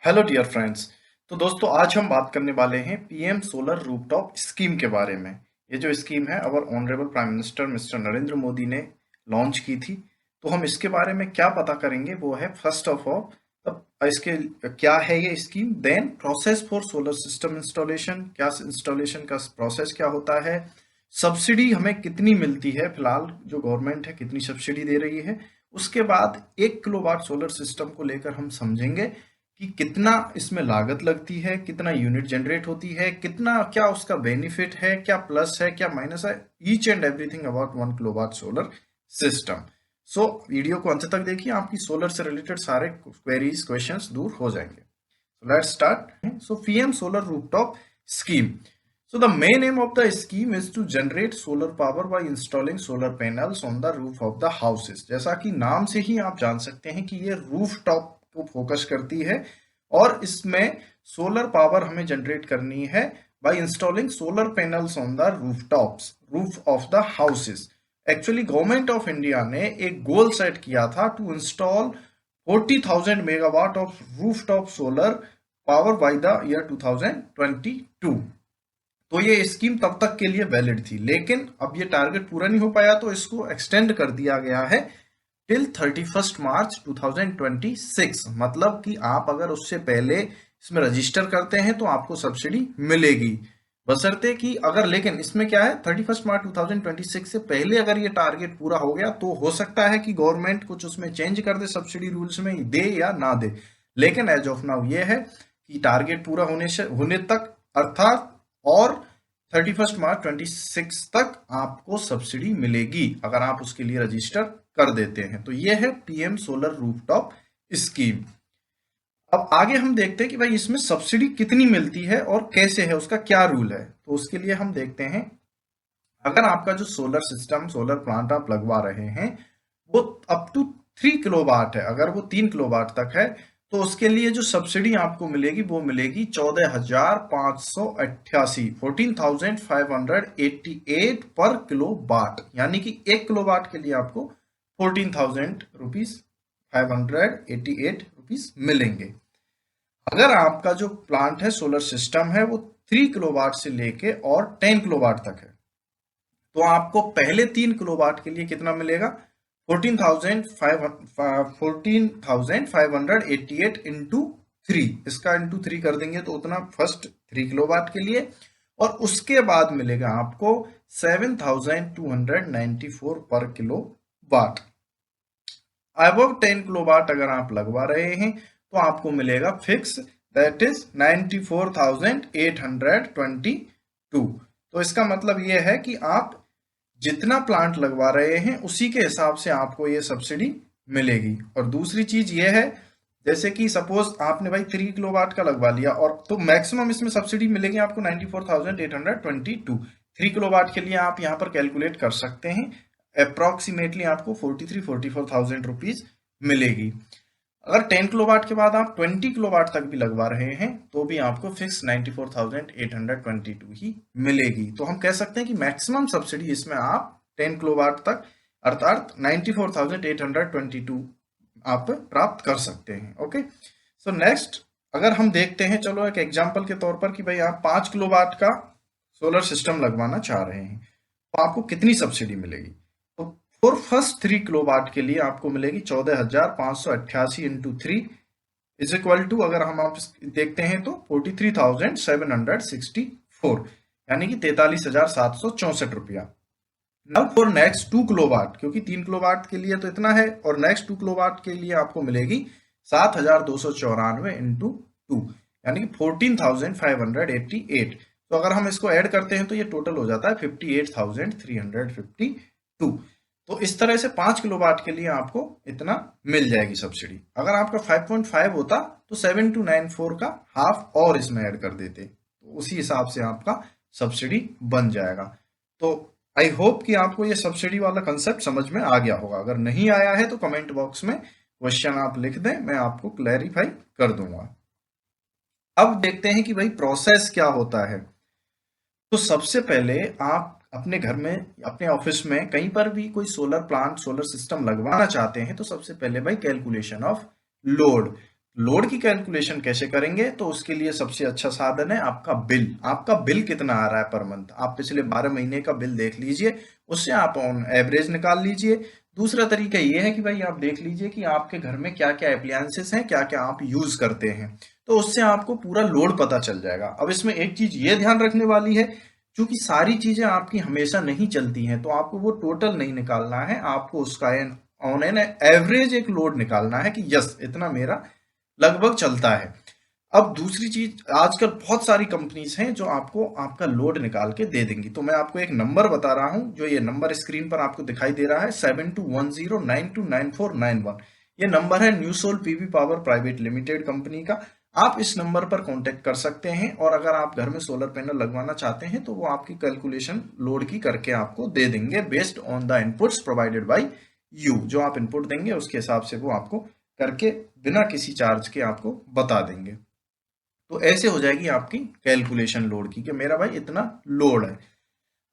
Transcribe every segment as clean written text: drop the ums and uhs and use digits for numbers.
Hello dear friends. तो दोस्तों आज हम बात करने वाले हैं पीएम सोलर रूफटॉप स्कीम के बारे में। ये जो स्कीम है our honourable prime minister mister Narendra Modi ने लॉन्च की थी। तो हम इसके बारे में क्या पता करेंगे वो है फर्स्ट ऑफ ऑल इसके क्या है ये scheme, then process for solar system installation, क्या इंस्टॉलेशन का प्रोसेस क्या होता है, सब्सिडी हमें कितनी मिलती है, फिलहाल जो गवर्नमेंट है कितनी सब्सिडी दे रही है। उसके बाद 1 किलोवाट सोलर सिस्टम को लेकर हम समझेंगे कि कितना इसमें लागत लगती है, कितना यूनिट जनरेट होती है, कितना क्या उसका बेनिफिट है, क्या प्लस है क्या माइनस है, each and everything about 1 kilowatt solar system. So video को अंत तक देखिए, आपकी सोलर से रिलेटेड सारे क्वेरीज क्वेश्चंस दूर हो जाएंगे। Let's start. So PM solar rooftop scheme. So the main aim of the scheme is to generate solar power by installing solar panels on the roof of the houses. जैसा कि नाम से ही आप जान सकते हैं कि ये रूफ टॉप को फोकस करती है और इसमें सोलर पावर हमें जनरेट करनी है by installing solar panels on the rooftops, roof of the houses. Actually government of India ने एक गोल सेट किया था to install 40,000 megawatt of roof top solar power by the year 2022। तो ये scheme तब तक के लिए वैलिड थी, लेकिन अब ये टारगेट पूरा नहीं हो पाया तो इसको एक्सटेंड कर दिया गया है टिल 31 मार्च 2026। मतलब कि आप अगर उससे पहले इसमें रजिस्टर करते हैं तो आपको सब्सिडी मिलेगी, बशर्ते कि अगर, लेकिन इसमें क्या है 31 मार्च 2026 से पहले अगर ये टारगेट पूरा हो गया तो हो सकता है कि गवर्नमेंट कुछ उसमें चेंज कर दे, सब्सिडी रूल्स में दे या ना दे। लेकिन एज ऑफ नाउ ये है कि टारगेट पूरा होने तक, अर्थात और 31 मार्च 26 तक आपको सब्सिडी मिलेगी अगर आप उसके लिए रजिस्टर कर देते हैं। तो ये है पीएम सोलर रूफटॉप स्कीम। अब आगे हम देखते हैं कि भाई इसमें सब्सिडी कितनी मिलती है और कैसे है, उसका क्या रूल है। तो उसके लिए हम देखते हैं, अगर आपका जो सोलर सिस्टम, सोलर प्लांट आप लगवा रहे हैं वो अप टू 3 किलोवाट है, अगर वो 3 किलोवाट तक है तो उसके लिए जो सब्सिडी आपको मिलेगी वो मिलेगी 14,588, 14,588 पर किलोवाट। यानी कि 1 किलोवाट के लिए आपको 14,000 रुपीज 588 मिलेंगे। अगर आपका जो प्लांट है, सोलर सिस्टम है, वो 3 किलोवाट से लेके और 10 किलोवाट तक है तो आपको पहले 3 किलोवाट के लिए कितना मिलेगा, 14,588 इंटू 3, इसका इंटू 3 कर देंगे तो उतना फर्स्ट 3 किलोवाट के लिए, और उसके बाद मिलेगा आपको 7,294 पर किलोवाट। अबव 10 किलोवाट अगर आप लगवा रहे हैं तो आपको मिलेगा फिक्स, दैट इज 94,822। तो इसका मतलब यह है कि आप जितना प्लांट लगवा रहे हैं उसी के हिसाब से आपको ये सब्सिडी मिलेगी। और दूसरी चीज ये है, जैसे कि सपोज आपने भाई 3 किलोवाट का लगवा लिया, और तो मैक्सिमम इसमें सब्सिडी मिलेगी आपको 94,822। 3 किलोवाट के लिए आप यहाँ पर कैलकुलेट कर सकते हैं, अप्रोक्सीमेटली आपको 43-44,000 रुपीज मिलेगी। अगर 10 किलोवाट के बाद आप 20 किलोवाट तक भी लगवा रहे हैं तो भी आपको फिक्स 94,822 ही मिलेगी। तो हम कह सकते हैं कि मैक्सिमम सब्सिडी इसमें आप 10 किलोवाट तक अर्थात 94,822 आप प्राप्त कर सकते हैं। ओके, सो नेक्स्ट अगर हम देखते हैं, चलो एक एग्जांपल के तौर पर कि भाई आप 5 किलोवाट का सोलर सिस्टम लगवाना चाह रहे हैं तो आपको कितनी सब्सिडी मिलेगी। तो फॉर फर्स्ट 3 किलोवाट के लिए आपको मिलेगी 14,588 इंटू 3 इज इक्वल टू, अगर हम आप देखते हैं तो 43,764, यानी कि 43,764 रुपया। नाउ फॉर नेक्स्ट 2 किलोवाट, क्योंकि 3 किलोवाट के लिए तो इतना है, और नेक्स्ट 2 किलोवाट के लिए आपको मिलेगी 7,294 इंटू 2, यानी कि 14,588। तो अगर हम इसको ऐड करते हैं तो ये टोटल हो जाता है 58,352। तो इस तरह से 5 किलोवाट के लिए आपको इतना मिल जाएगी सब्सिडी। अगर आपका 5.5 होता तो 7294 का हाफ और इसमें ऐड कर देते, तो उसी हिसाब से आपका सब्सिडी बन जाएगा। तो आई होप कि आपको ये सब्सिडी वाला कंसेप्ट समझ में आ गया होगा। अगर नहीं आया है तो कमेंट बॉक्स में क्वेश्चन आप लिख दें, मैं आपको क्लैरिफाई कर दूंगा। अब देखते हैं कि भाई प्रोसेस क्या होता है। तो सबसे पहले आप अपने घर में, अपने ऑफिस में, कहीं पर भी कोई सोलर प्लांट, सोलर सिस्टम लगवाना चाहते हैं तो सबसे पहले भाई कैलकुलेशन ऑफ लोड। लोड की कैलकुलेशन कैसे करेंगे? तो उसके लिए सबसे अच्छा साधन है आपका बिल। आपका बिल कितना आ रहा है पर मंथ, आप पिछले 12 महीने का बिल देख लीजिए, उससे आप ऑन एवरेज निकाल लीजिए। दूसरा तरीका ये है कि भाई आप देख लीजिए कि आपके घर में क्या क्या अप्लायंसेस हैं, क्या क्या आप यूज करते हैं, तो उससे आपको पूरा लोड पता चल जाएगा। अब इसमें एक चीज ये ध्यान रखने वाली है, क्योंकि सारी चीजें आपकी हमेशा नहीं चलती हैं, तो आपको वो टोटल नहीं निकालना है, आपको उसका ऑन एन एवरेज एक लोड निकालना है कि यस इतना मेरा लगभग चलता है। अब दूसरी चीज, आजकल बहुत सारी कंपनीज हैं जो आपको आपका लोड निकाल के दे देंगी। तो मैं आपको एक नंबर बता रहा हूं, जो ये नंबर स्क्रीन पर आपको दिखाई दे रहा है 7210929491। ये नंबर है Newsol PV power private limited company का। आप इस नंबर पर कांटेक्ट कर सकते हैं, और अगर आप घर में सोलर पैनल लगवाना चाहते हैं तो वो आपकी कैलकुलेशन लोड की करके आपको दे देंगे, based on the inputs provided by you. जो आप इनपुट देंगे उसके हिसाब से वो आपको करके बिना किसी चार्ज के आपको बता देंगे। तो ऐसे हो जाएगी आपकी कैलकुलेशन लोड की, कि मेरा भाई इतना लोड है।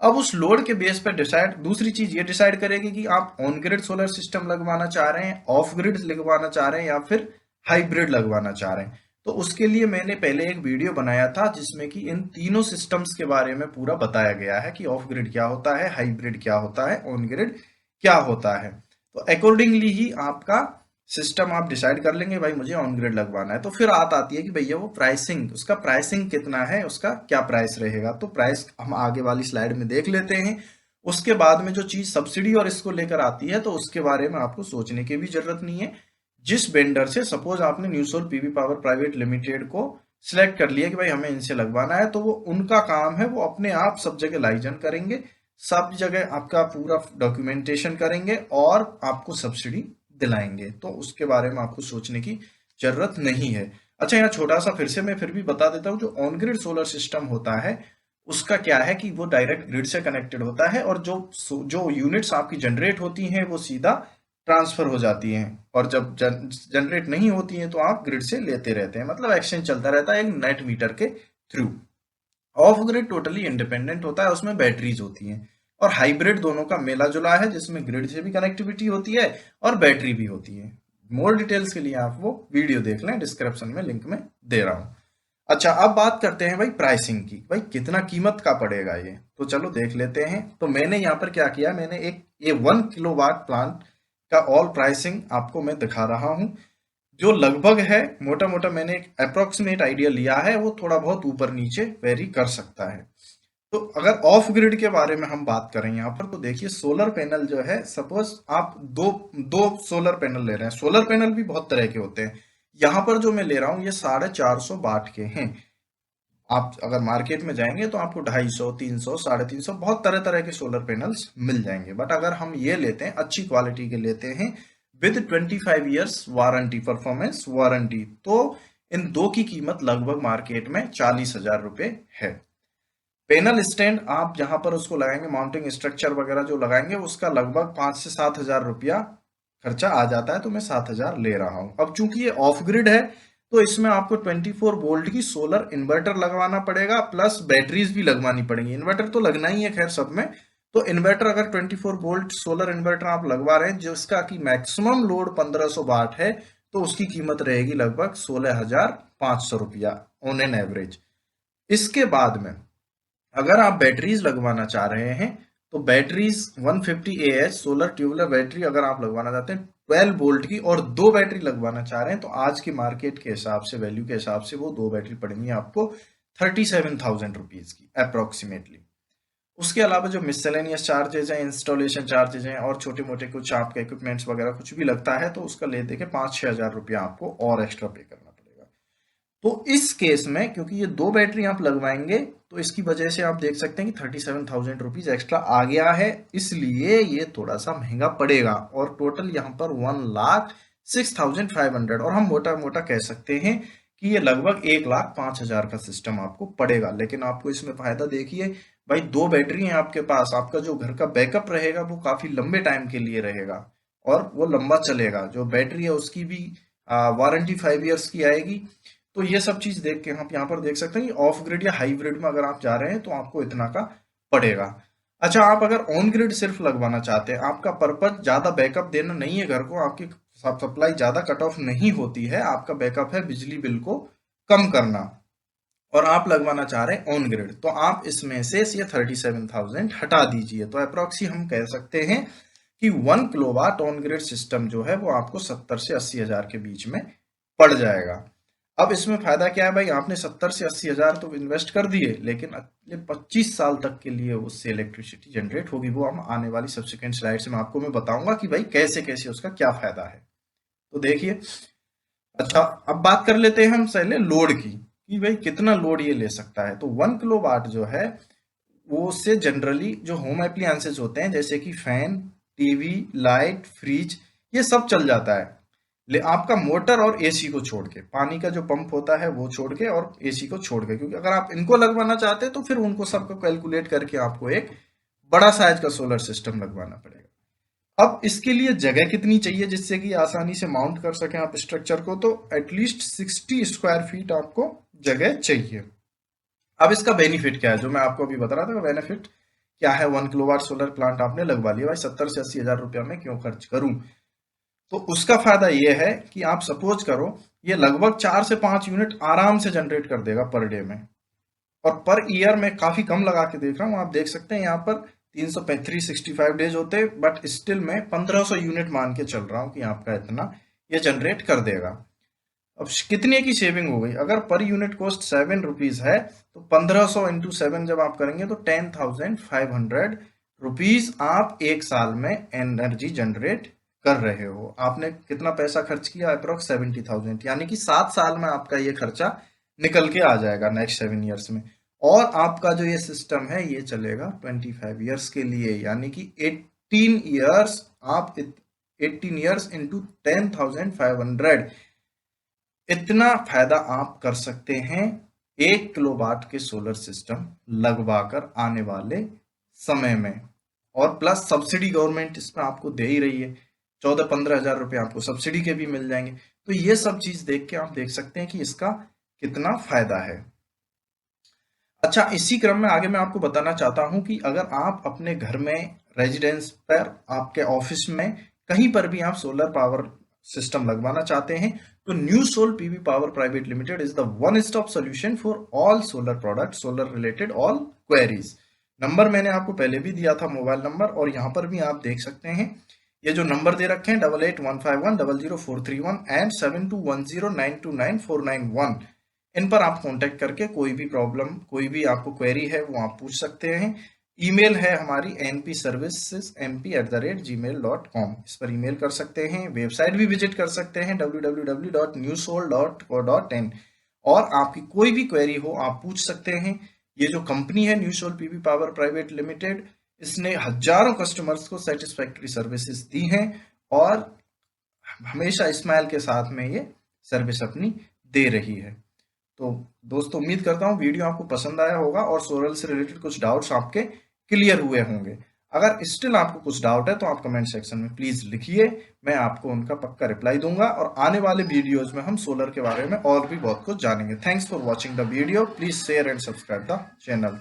अब उस लोड के बेस पर डिसाइड, दूसरी चीज ये डिसाइड करेगी कि आप ऑन ग्रिड सोलर सिस्टम लगवाना चाह रहे हैं, ऑफ ग्रिड लगवाना चाह रहे हैं, या फिर हाइब्रिड लगवाना चाह रहे हैं। तो उसके लिए मैंने पहले एक वीडियो बनाया था जिसमें कि इन तीनों सिस्टम्स के बारे में पूरा बताया गया है कि ऑफ ग्रिड क्या होता है, हाइब्रिड क्या होता है, ऑन ग्रिड क्या होता है। तो अकॉर्डिंगली ही आपका सिस्टम आप डिसाइड कर लेंगे, भाई मुझे ऑन ग्रिड लगवाना है। तो फिर आती है कि भैया वो प्राइसिंग, उसका प्राइसिंग कितना है, उसका क्या प्राइस रहेगा। तो प्राइस हम आगे वाली स्लाइड में देख लेते हैं। उसके बाद में जो चीज सब्सिडी और इसको लेकर आती है, तो उसके बारे में आपको सोचने की भी जरूरत नहीं है। जिस वेंडर से, सपोज आपने न्यूसोल पीवी पावर प्राइवेट लिमिटेड को सिलेक्ट कर लिया कि भाई हमें इनसे लगवाना है, तो वो उनका काम है, वो अपने आप सब जगह लाइजन करेंगे, सब जगह आपका पूरा डॉक्यूमेंटेशन करेंगे और आपको सब्सिडी दिलाएंगे। तो उसके बारे में आपको सोचने की जरूरत नहीं है। अच्छा, यहाँ छोटा सा फिर से मैं फिर भी बता देता हूँ, जो ऑन ग्रिड सोलर सिस्टम होता है उसका क्या है कि वो डायरेक्ट ग्रिड से कनेक्टेड होता है, और जो जो यूनिट्स आपकी जनरेट होती हैं वो सीधा ट्रांसफर हो जाती हैं, और जब जनरेट नहीं होती हैं तो आप ग्रिड से लेते रहते हैं, मतलब एक्सचेंज चलता रहता है एक नेट मीटर के through. Of grid totally independent होता है, उसमें बैटरीज होती हैं। और हाइब्रिड दोनों का मेला जुला है, जिसमें ग्रिड से भी कनेक्टिविटी होती है और बैटरी भी होती है। मोर डिटेल्स के लिए आप वो वीडियो देख लें, डिस्क्रिप्शन में लिंक में दे रहा हूं। अच्छा, अब बात करते हैं भाई प्राइसिंग की, भाई कितना कीमत का पड़ेगा ये, तो चलो देख लेते हैं। तो मैंने यहाँ पर क्या किया, मैंने एक ये 1 किलोवाट प्लांट का ऑल प्राइसिंग आपको मैं दिखा रहा हूँ, जो लगभग है, मोटा मोटा मैंने एक अप्रोक्सीमेट आइडिया लिया है, वो थोड़ा बहुत ऊपर नीचे वेरी कर सकता है। तो अगर ऑफ ग्रिड के बारे में हम बात करें यहाँ पर, तो देखिए सोलर पैनल जो है, सपोज आप दो दो सोलर पैनल ले रहे हैं। सोलर पैनल भी बहुत तरह के होते हैं, यहाँ पर जो मैं ले रहा हूँ ये 450 वाट के हैं। आप अगर मार्केट में जाएंगे तो आपको 250, 300, 350, बहुत तरह तरह के सोलर पैनल्स मिल जाएंगे। बट अगर हम ये लेते हैं, अच्छी क्वालिटी के लेते हैं with 25 years warranty, performance warranty, तो इन दो की कीमत लगभग मार्केट में 40,000 रुपए है। पैनल स्टैंड आप जहां पर उसको लगाएंगे, माउंटिंग स्ट्रक्चर वगैरह जो लगाएंगे, उसका लगभग 5 से 7 हजार रुपया खर्चा आ जाता है, तो मैं 7 हजार ले रहा हूं। अब चूंकि ये ऑफ ग्रिड है, तो इसमें आपको 24 वोल्ट की सोलर इन्वर्टर लगवाना पड़ेगा, प्लस बैटरीज भी लगवानी पड़ेंगी। इन्वर्टर तो लगना ही है खैर सब में। तो इन्वर्टर अगर 24 वोल्ट सोलर इन्वर्टर आप लगवा रहे हैं, जिसका की मैक्सिमम लोड 1500 वाट है, तो उसकी कीमत रहेगी लगभग 16,500 रुपया ऑन एन एवरेज। इसके बाद में अगर आप बैटरीज लगवाना चाह रहे हैं, तो batteries 150 Ah solar tubular battery अगर आप लगवाना चाहते हैं 12 वोल्ट की, और दो बैटरी लगवाना चाह रहे हैं, तो आज की मार्केट के हिसाब से, वैल्यू के हिसाब से, वो दो बैटरी पड़ेंगी आपको 37,000 रुपीज की अप्रोक्सीमेटली। उसके अलावा जो मिसलेनियस चार्जेज हैं, इंस्टॉलेशन चार्जेज हैं, और छोटे मोटे कुछ आपके इक्विपमेंट्स वगैरह कुछ भी लगता है, तो उसका ले दे के 5-6 हजार रुपया आपको और एक्स्ट्रा पे करना पड़ेगा। तो इस केस में क्योंकि ये दो बैटरी आप लगवाएंगे, तो इसकी वजह से आप देख सकते हैं कि 37,000 रुपीज एक्स्ट्रा आ गया है, इसलिए ये थोड़ा सा महंगा पड़ेगा। और टोटल यहाँ पर 1,06,500, और हम मोटा मोटा कह सकते हैं कि ये लगभग 1,05,000 का सिस्टम आपको पड़ेगा। लेकिन आपको इसमें फायदा देखिए, भाई दो बैटरी है आपके पास, आपका जो घर का बैकअप रहेगा वो काफी लंबे टाइम के लिए रहेगा, और वो लंबा चलेगा। जो बैटरी है उसकी भी वारंटी 5 ईयर्स की आएगी। तो ये सब चीज देख के आप यहाँ पर देख सकते हैं कि ऑफ ग्रिड या हाइब्रिड में अगर आप जा रहे हैं तो आपको इतना का पड़ेगा। अच्छा, आप अगर ऑन ग्रिड सिर्फ लगवाना चाहते हैं, आपका पर्पज ज्यादा बैकअप देना नहीं है घर को, आपकी सप्लाई ज़्यादा कट ऑफ नहीं होती है, आपका बैकअप है बिजली बिल को कम करना, और आप लगवाना चाह रहे हैं ऑन ग्रिड, तो आप इसमें से ये 37,000 हटा दीजिए। तो अप्रोक्सी हम कह सकते हैं कि 1 किलोवाट ऑन ग्रिड सिस्टम जो है वो आपको 70 से 80 हजार के बीच में पड़ जाएगा। अब इसमें फायदा क्या है भाई, आपने 70 से 80 हजार तो इन्वेस्ट कर दिए, लेकिन अगले 25 साल तक के लिए उससे इलेक्ट्रिसिटी जनरेट होगी। वो हम आने वाली सब्सिक्वेंट स्लाइड्स में आपको मैं बताऊंगा कि भाई कैसे कैसे उसका क्या फायदा है। तो देखिए, अच्छा अब बात कर लेते हैं हम पहले लोड की, कि भाई कितना लोड ये ले सकता है। तो 1 किलो वाट जो है वो उससे जनरली जो होम अप्लायंसेज होते हैं जैसे कि फैन, टीवी, लाइट, फ्रिज, ये सब चल जाता है। ले आपका मोटर और एसी को छोड़ के, पानी का जो पंप होता है वो छोड़ के और एसी को छोड़ के, क्योंकि अगर आप इनको लगवाना चाहते हैं तो फिर उनको सबको कैलकुलेट करके आपको एक बड़ा साइज का सोलर सिस्टम लगवाना पड़ेगा। अब इसके लिए जगह कितनी चाहिए जिससे कि आसानी से माउंट कर सकें आप स्ट्रक्चर को, तो एटलीस्ट 60 स्क्वायर फीट आपको जगह चाहिए। अब इसका बेनिफिट क्या है, जो मैं आपको अभी बता रहा था, बेनिफिट क्या है। 1 किलोवाट सोलर प्लांट आपने लगवा लिया, भाई 70 से 80 हजार रुपया में क्यों खर्च करूं। तो उसका फायदा यह है कि आप सपोज करो ये लगभग 4 से 5 यूनिट आराम से जनरेट कर देगा पर डे में, और पर ईयर में काफी कम लगा के देख रहा हूँ, आप देख सकते हैं यहाँ पर 365 डेज होते हैं, बट स्टिल मैं 1500 यूनिट मान के चल रहा हूँ कि आपका इतना ये जनरेट कर देगा। अब कितने की सेविंग हो गई, अगर पर यूनिट कॉस्ट 7 रुपीज है तो 1500 इंटू 7 जब आप करेंगे तो 10,500 रुपीज आप एक साल में एनर्जी जनरेट कर रहे हो। आपने कितना पैसा खर्च किया, अप्रोक्स 70,000, यानी कि 7 साल में आपका ये खर्चा निकल के आ जाएगा नेक्स्ट 7 ईयर्स में। और आपका जो ये सिस्टम है ये चलेगा 25 ईयर्स के लिए, यानी कि 18 ईयर्स, आप 18 ईयर्स इंटू 10,500, इतना फायदा आप कर सकते हैं 1 किलोवाट के सोलर सिस्टम लगवाकर आने वाले समय में। और प्लस सब्सिडी गवर्नमेंट इसमें आपको दे ही रही है, 14-15 हजार रुपए आपको सब्सिडी के भी मिल जाएंगे। तो ये सब चीज देख के आप देख सकते हैं कि इसका कितना फायदा है। अच्छा, इसी क्रम में आगे मैं आपको बताना चाहता हूं कि अगर आप अपने घर में, रेजिडेंस पर, आपके ऑफिस में, कहीं पर भी आप सोलर पावर सिस्टम लगवाना चाहते हैं तो new sol PV power private limited is the one stop solution for all solar product, solar related all queries. Number मैंने आपको पहले भी दिया था, मोबाइल नंबर, और यहाँ पर भी आप देख सकते हैं ये जो नंबर दे रखे हैं 8815100431 एंड 7210929491, इन पर आप कांटेक्ट करके कोई भी प्रॉब्लम, कोई भी आपको क्वेरी है वो आप पूछ सकते हैं। ईमेल है हमारी npservicesmp@gmail.com, इस पर ईमेल कर सकते हैं। वेबसाइट भी विजिट कर सकते हैं www.newsol.co.in, और आपकी कोई भी क्वेरी हो आप पूछ सकते हैं। ये जो कंपनी है new sol PV power private limited, इसने हजारों कस्टमर्स को सेटिस्फैक्टरी सर्विसेज दी हैं और हमेशा स्माइल के साथ में ये सर्विस अपनी दे रही है। तो दोस्तों, उम्मीद करता हूँ वीडियो आपको पसंद आया होगा और सोलर से रिलेटेड कुछ डाउट्स आपके क्लियर हुए होंगे। अगर स्टिल आपको कुछ डाउट है तो आप कमेंट सेक्शन में प्लीज लिखिए, मैं आपको उनका पक्का रिप्लाई दूंगा, और आने वाले वीडियोज में हम सोलर के बारे में और भी बहुत कुछ जानेंगे। Thanks for watching the video, please share and subscribe the channel.